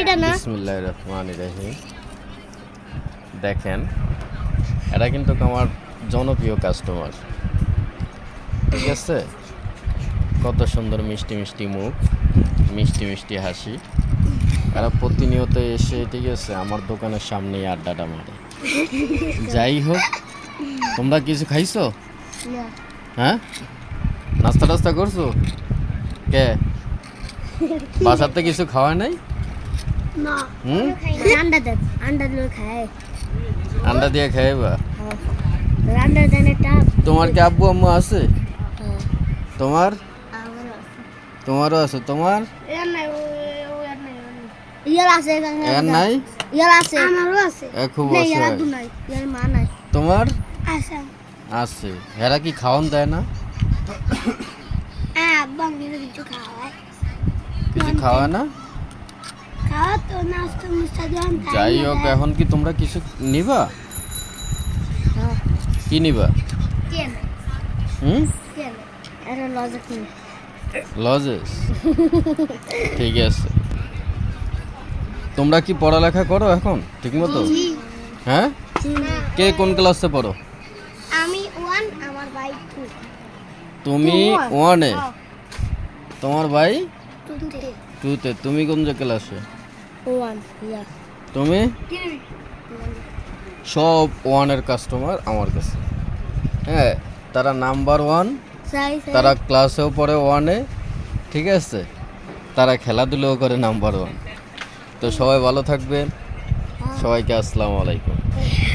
এটা না বিসমিল্লাহির রহমানির রহিম। দেখেন, এটা কিন্তু আমার জনপ্রিয় কাস্টমার, ঠিক আছে? কত সুন্দর মিষ্টি মিষ্টি মুখ, মিষ্টি মিষ্টি হাসি। এরা প্রতিনিয়ত এসে, ঠিক আছে, আমার দোকানের সামনেই আড্ডাটা মারে। যাই হোক, তোমরা কিছু খাইছো? না হ্যাঁ, নাস্তা টাস্তা করছো? কে বাসাতে কিছু খাওয়া নাই? না হুম, আন্ডা দিলে খায় আন্ডা দিয়ে খাইবা? আন্ডা দেনে টাপ তোমার কি আব্বু আম্মু আছে? তোমার? আমারও আছে তোমারও আছে? তোমার ইয়ার নাই ইয়ার আছে এর নাই? ইয়ার আছে আমারও আছে খুব না ইয়ার অসহায়। আব্বু নাই ইয়ার মা নাই তোমার আছে আছে? এরা কি খাওয়ান দেয় না? আব্বা আমাকে কিছু খাওয়ায় কিছু খাওয়ায় না? খাওয়া তো নাস্তা মুস্তা দেন যাই হোক, এখন কি তোমরা কিছু নিবা? কি নিবা? কেন হুম, কেন এটা লজিক নেই লজেস? ঠিক আছে। তোমরা কি পড়ালেখা করো এখন ঠিক মতো? হ্যাঁ, কে কোন ক্লাসে পড়ো? আমি 1 আমার ভাই 2 তুমি 1-এ, তোমার ভাই 2 2-তে। তুমি কোন ক্লাসে? 1 ইয়া তুমি? সব 1-এর কাস্টমার আমার কাছে। হ্যাঁ, তারা নাম্বার 1, সাই তারা ক্লাসেও পড়ে 1-এ, ঠিক আছে? তারা খেলাধুলাও করে নাম্বার 1। তো সবাই ভালো থাকবেন, সবাইকে আসসালামু আলাইকুম।